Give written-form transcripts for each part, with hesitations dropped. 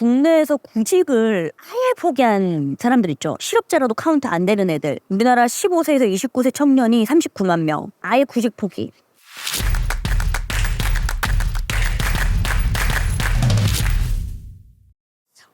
국내에서 구직을 아예 포기한 사람들 있죠. 실업자라도 카운트 안 되는 애들. 우리나라 15세에서 29세 청년이 39만 명. 아예 구직 포기.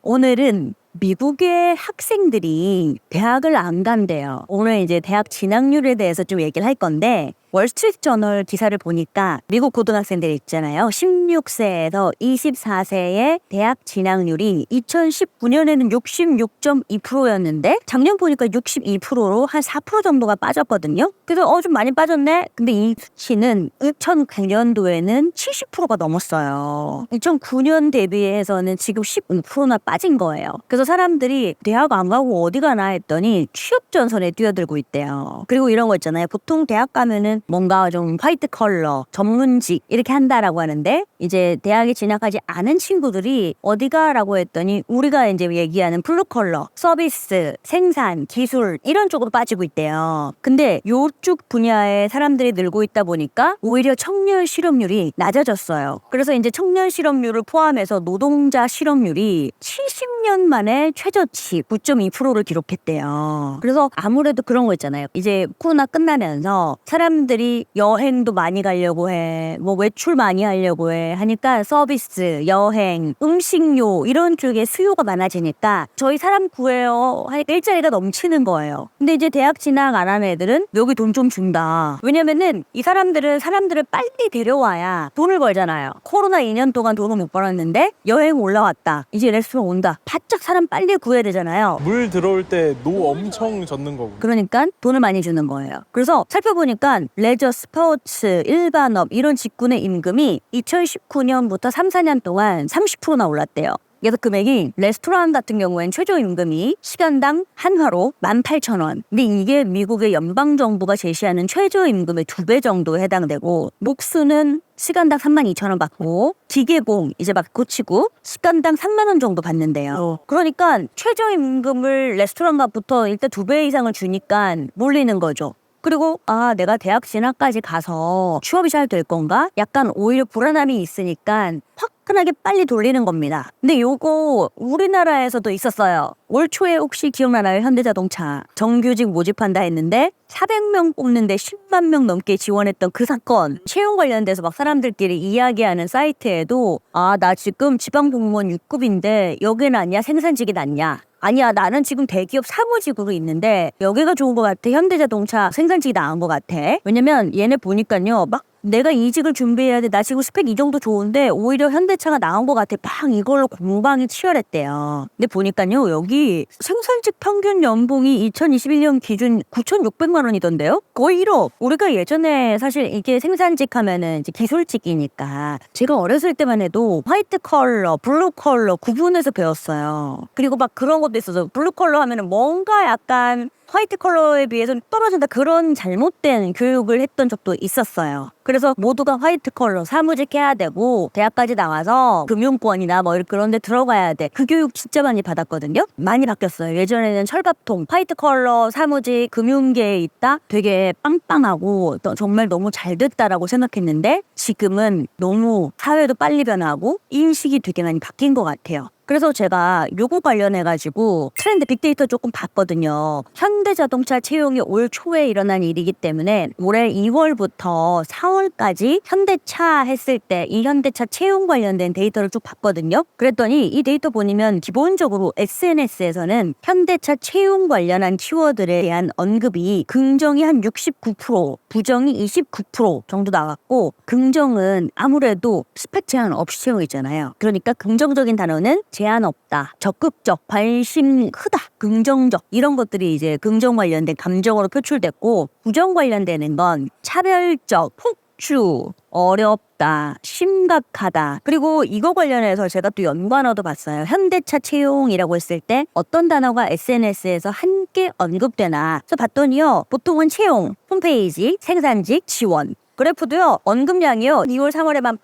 오늘은 미국의 학생들이 대학을 안 간대요. 오늘 이제 대학 진학률에 대해서 좀 얘기를 할 건데, 월스트리트 저널 기사를 보니까 미국 고등학생들 있잖아요. 16세에서 24세의 대학 진학률이 2019년에는 66.2%였는데 작년 보니까 62%로 한 4% 정도가 빠졌거든요. 그래서 좀 많이 빠졌네? 근데 이 수치는 2009년도에는 70%가 넘었어요. 2009년 대비해서는 지금 15%나 빠진 거예요. 그래서 사람들이 대학 안 가고 어디 가나 했더니 취업 전선에 뛰어들고 있대요. 그리고 이런 거 있잖아요. 보통 대학 가면은 뭔가 좀 화이트 컬러, 전문직 이렇게 한다라고 하는데, 이제 대학에 진학하지 않은 친구들이 어디가라고 했더니 우리가 이제 얘기하는 블루 컬러, 서비스, 생산, 기술 이런 쪽으로 빠지고 있대요. 근데 요쪽 분야에 사람들이 늘고 있다 보니까 오히려 청년 실업률이 낮아졌어요. 그래서 이제 청년 실업률을 포함해서 노동자 실업률이 70년 만에 최저치 9.2%를 기록했대요. 그래서 아무래도 그런 거 있잖아요. 이제 코로나 끝나면서 사람들이 여행도 많이 가려고 해, 뭐 외출 많이 하려고 해 하니까 서비스, 여행, 음식료 이런 쪽에 수요가 많아지니까 저희 사람 구해요 하니까 일자리가 넘치는 거예요. 근데 이제 대학 진학 안 하는 애들은 여기 돈 좀 준다. 왜냐면은 이 사람들은 사람들을 빨리 데려와야 돈을 벌잖아요. 코로나 2년 동안 돈을 못 벌었는데 여행 올라왔다. 이제 레스토랑 온다. 바짝 사람 빨리 구해야 되잖아요. 물 들어올 때 노 엄청 젓는 거고. 그러니까 돈을 많이 주는 거예요. 그래서 살펴보니까 레저, 스포츠, 일반업 이런 직군의 임금이 2019년부터 3, 4년 동안 30%나 올랐대요. 그래서 금액이 레스토랑 같은 경우엔 최저임금이 시간당 한화로 18,000원. 근데 이게 미국의 연방정부가 제시하는 최저임금의 2배 정도에 해당되고, 목수는 시간당 32,000원 받고, 기계공 이제 막 고치고 시간당 3만 원 정도 받는데요. 그러니까 최저임금을 레스토랑 값부터 일단 2배 이상을 주니까 몰리는 거죠. 그리고 내가 대학 진학까지 가서 취업이 잘 될 건가? 약간 오히려 불안함이 있으니까 화끈하게 빨리 돌리는 겁니다. 근데 요거 우리나라에서도 있었어요. 올 초에 혹시 기억나나요? 현대자동차 정규직 모집한다 했는데 400명 뽑는데 10만 명 넘게 지원했던 그 사건. 채용 관련돼서 막 사람들끼리 이야기하는 사이트에도 나 지금 지방공무원 6급인데 여기는 아니야? 생산직이 낫냐? 아니야, 나는 지금 대기업 사무직으로 있는데 여기가 좋은 것 같아. 현대자동차 생산직이 나은 것 같아. 왜냐면 얘네 보니까요, 막 내가 이직을 준비해야 돼. 나 지금 스펙 이 정도 좋은데 오히려 현대차가 나은 것 같아. 막 이걸로 공방이 치열했대요. 근데 보니까요, 여기 생산직 평균 연봉이 2021년 기준 9,600만 원이던데요? 거의 1억. 우리가 예전에 사실 이게 생산직 하면은 이제 기술직이니까 제가 어렸을 때만 해도 화이트 컬러, 블루 컬러 구분해서 배웠어요. 그리고 막 그런 것도 있어서 블루 컬러 하면은 뭔가 약간 화이트 컬러에 비해서는 떨어진다, 그런 잘못된 교육을 했던 적도 있었어요. 그래서 모두가 화이트 컬러 사무직 해야 되고 대학까지 나와서 금융권이나 뭐 그런 데 들어가야 돼. 그 교육 진짜 많이 받았거든요. 많이 바뀌었어요. 예전에는 철밥통 화이트 컬러 사무직 금융계에 있다 되게 빵빵하고 정말 너무 잘 됐다라고 생각했는데, 지금은 너무 사회도 빨리 변하고 인식이 되게 많이 바뀐 것 같아요. 그래서 제가 요거 관련해가지고 트렌드 빅데이터 조금 봤거든요. 현대자동차 채용이 올 초에 일어난 일이기 때문에 올해 2월부터 4월까지 현대차 했을 때 이 현대차 채용 관련된 데이터를 쭉 봤거든요. 그랬더니 이 데이터 보면 기본적으로 SNS에서는 현대차 채용 관련한 키워드에 대한 언급이 긍정이 한 69%, 부정이 29% 정도 나왔고, 긍정은 아무래도 스펙 제한 없이 채용이잖아요. 그러니까 긍정적인 단어는 제한 없다, 적극적, 관심 크다, 긍정적 이런 것들이 이제 긍정 관련된 감정으로 표출됐고, 부정 관련되는 건 차별적, 폭주, 어렵다, 심각하다. 그리고 이거 관련해서 제가 또 연관어도 봤어요. 현대차 채용이라고 했을 때 어떤 단어가 SNS에서 함께 언급되나. 그래서 봤더니요, 보통은 채용, 홈페이지, 생산직, 지원. 그래프도요, 언급량이요 2월 3월에만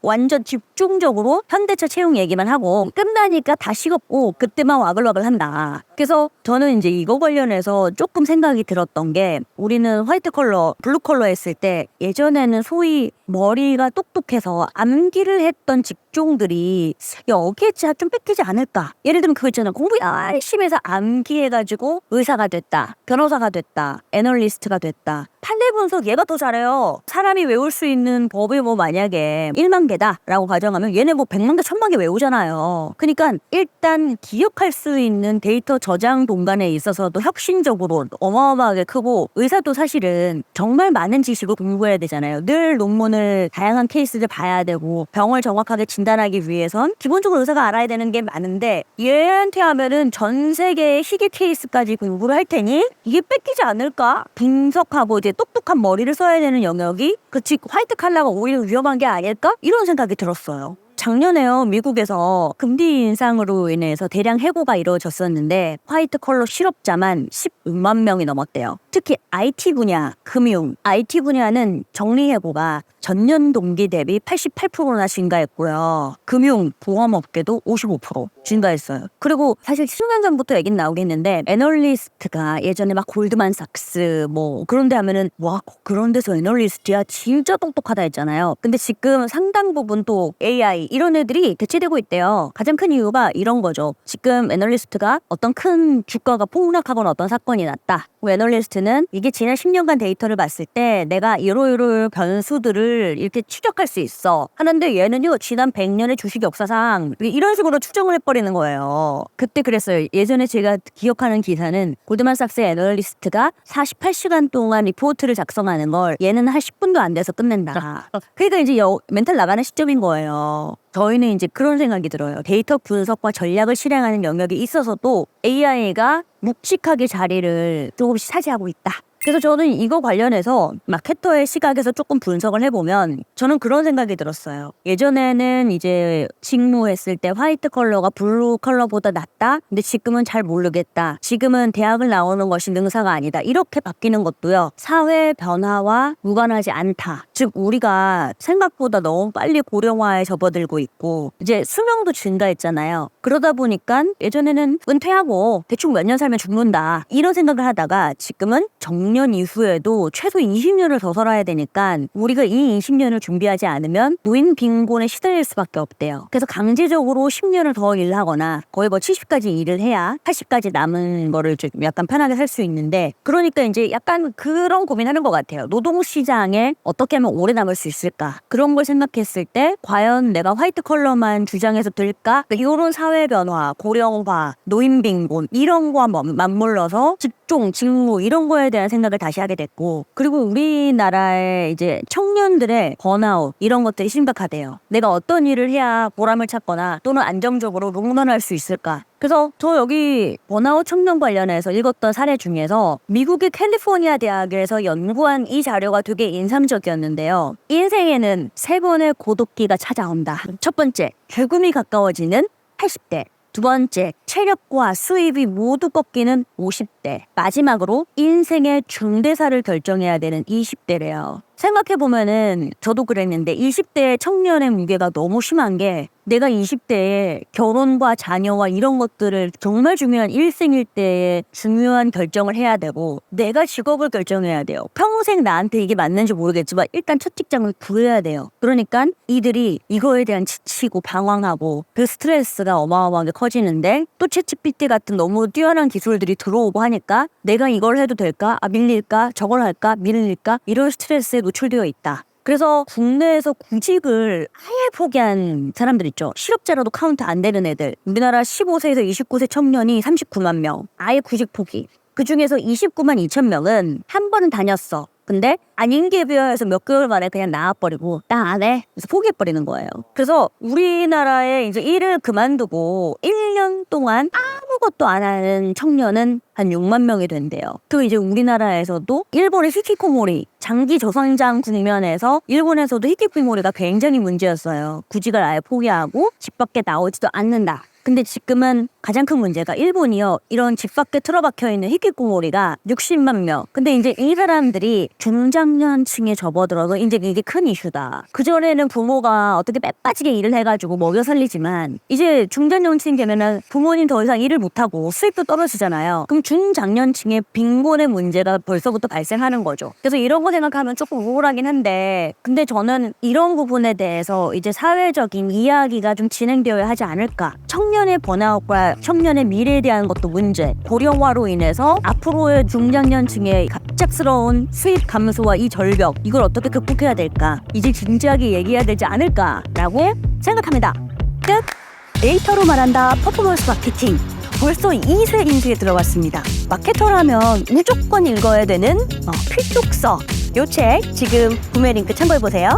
완전 집중적으로 현대차 채용 얘기만 하고 끝나니까 다 식었고 그때만 와글와글 한다. 그래서 저는 이제 이거 관련해서 조금 생각이 들었던 게 우리는 화이트 컬러, 블루 컬러 했을 때 예전에는 소위 머리가 똑똑해서 암기를 했던 직종들이 여기에 진짜 좀 뺏기지 않을까. 예를 들면 그거 있잖아. 공부 열심히 해서 암기해가지고 의사가 됐다, 변호사가 됐다, 애널리스트가 됐다. 판례 분석 얘가 더 잘해요. 사람이 외울 수 있는 법이 뭐 만약에 1만 개다라고 가정하면 얘네 뭐 100만 개, 1000만 개 외우잖아요. 그러니까 일단 기억할 수 있는 데이터 저장 공간에 있어서도 혁신적으로 어마어마하게 크고 의사도 사실은 정말 많은 지식을 공부해야 되잖아요. 늘 논문을 다양한 케이스를 봐야 되고 병을 정확하게 진단하기 위해선 기본적으로 의사가 알아야 되는 게 많은데 얘한테 하면은 전 세계의 희귀 케이스까지 공부를 할 테니 이게 뺏기지 않을까? 분석하고 이제 똑똑한 머리를 써야 되는 영역이 그치 화이트 칼라가 오히려 위험한 게 아닐까? 이런 생각이 들었어요. 작년에요, 미국에서 금리 인상으로 인해서 대량 해고가 이루어졌었는데 화이트 컬러 실업자만 16만 명이 넘었대요. 특히 IT 분야, 금융, IT 분야는 정리해고가 전년 동기 대비 88%나 증가했고요. 금융, 보험업계도 55% 증가했어요. 그리고 사실 수년 전부터 얘기는 나오겠는데 애널리스트가 예전에 막 골드만삭스 뭐 그런 데 하면은 와 그런 데서 애널리스트야 진짜 똑똑하다 했잖아요. 근데 지금 상당 부분 또 AI 이런 애들이 대체되고 있대요. 가장 큰 이유가 이런 거죠. 지금 애널리스트가 어떤 큰 주가가 폭락하거나 어떤 사건이 났다. 애널리스트는 이게 지난 10년간 데이터를 봤을 때 내가 이러이러 변수들을 이렇게 추적할 수 있어 하는데 얘는요 지난 100년의 주식 역사상 이런 식으로 추정을 해버리는 거예요. 그때 그랬어요. 예전에 제가 기억하는 기사는 골드만삭스의 애널리스트가 48시간 동안 리포트를 작성하는 걸 얘는 한 10분도 안 돼서 끝낸다. 그러니까 이제 멘탈 나가는 시점인 거예요. 저희는 이제 그런 생각이 들어요. 데이터 분석과 전략을 실행하는 영역에 있어서도 AI가 묵직하게 자리를 조금씩 차지하고 있다. 그래서 저는 이거 관련해서 마케터의 시각에서 조금 분석을 해보면 저는 그런 생각이 들었어요. 예전에는 이제 직무했을 때 화이트 컬러가 블루 컬러보다 낫다? 근데 지금은 잘 모르겠다. 지금은 대학을 나오는 것이 능사가 아니다. 이렇게 바뀌는 것도요. 사회 변화와 무관하지 않다. 즉 우리가 생각보다 너무 빨리 고령화에 접어들고 있고 이제 수명도 증가했잖아요. 그러다 보니까 예전에는 은퇴하고 대충 몇 년 살면 죽는다. 이런 생각을 하다가 지금은 정년 이후에도 최소 20년을 더 살아야 되니까 우리가 이 20년을 준비하지 않으면 노인 빈곤에 시달릴 수밖에 없대요. 그래서 강제적으로 10년을 더 일하거나 거의 뭐 70까지 일을 해야 80까지 남은 거를 좀 약간 편하게 살 수 있는데 그러니까 이제 약간 그런 고민하는 것 같아요. 노동시장에 어떻게 하면 오래 남을 수 있을까? 그런 걸 생각했을 때 과연 내가 화이트 컬러만 주장해서 될까? 이런 사회 변화, 고령화, 노인 빈곤 이런 거와 맞물러서 직종, 직무 이런 거에 대한 생각을 다시 하게 됐고 그리고 우리나라의 이제 청년들의 번아웃 이런 것들이 심각하대요. 내가 어떤 일을 해야 보람을 찾거나 또는 안정적으로 롱런할 수 있을까? 그래서 저 여기 번아웃 청년 관련해서 읽었던 사례 중에서 미국의 캘리포니아 대학에서 연구한 이 자료가 되게 인상적이었는데요. 인생에는 3번의 고독기가 찾아온다. 첫 번째, 죽음이 가까워지는 80대. 두 번째, 체력과 수입이 모두 꺾이는 50대. 마지막으로 인생의 중대사를 결정해야 되는 20대래요. 생각해보면은 저도 그랬는데 20대의 청년의 무게가 너무 심한 게 내가 20대에 결혼과 자녀와 이런 것들을 정말 중요한 일생일대의 중요한 결정을 해야 되고 내가 직업을 결정해야 돼요. 평생 나한테 이게 맞는지 모르겠지만 일단 첫 직장을 구해야 돼요. 그러니까 이들이 이거에 대한 지치고 방황하고 그 스트레스가 어마어마하게 커지는데 또 챗GPT 같은 너무 뛰어난 기술들이 들어오고 하니까 내가 이걸 해도 될까? 밀릴까? 저걸 할까? 밀릴까? 이런 스트레스에 노출되어 있다. 그래서 국내에서 구직을 아예 포기한 사람들 있죠. 실업자라도 카운트 안 되는 애들. 우리나라 15세에서 29세 청년이 39만 명. 아예 구직 포기. 그중에서 29만 2천 명은 한 번은 다녔어. 근데 안 인계비어해서 몇 개월 만에 그냥 나와버리고 나 안 해. 그래서 포기해버리는 거예요. 그래서 우리나라에 이제 일을 그만두고 1년 동안 아무것도 안 하는 청년은 한 6만 명이 된대요. 그 이제 우리나라에서도 일본의 히키코모리 장기 저성장 국면에서 일본에서도 히키코모리가 굉장히 문제였어요. 구직을 아예 포기하고 집 밖에 나오지도 않는다. 근데 지금은 가장 큰 문제가 일본이요. 이런 집 밖에 틀어박혀 있는 히키코모리가 60만 명. 근데 이제 이 사람들이 중장 중장년층에 접어들어서 이제 이게 큰 이슈다. 그전에는 부모가 어떻게 빼빠지게 일을 해가지고 먹여 살리지만 이제 중장년층이 되면은 부모님 더 이상 일을 못하고 수입도 떨어지잖아요. 그럼 중장년층의 빈곤의 문제가 벌써부터 발생하는 거죠. 그래서 이런 거 생각하면 조금 우울하긴 한데 근데 저는 이런 부분에 대해서 이제 사회적인 이야기가 좀 진행되어야 하지 않을까. 청년의 번아웃과 청년의 미래에 대한 것도 문제, 고령화로 인해서 앞으로의 중장년층의 갑작스러운 수입 감소와 이 절벽, 이걸 어떻게 극복해야 될까, 이제 진지하게 얘기해야 되지 않을까라고 생각합니다. 끝! 데이터로 말한다 퍼포먼스 마케팅. 벌써 2세 인수에 들어갔습니다. 마케터라면 무조건 읽어야 되는 필독서. 요 책 지금 구매 링크 참고해보세요.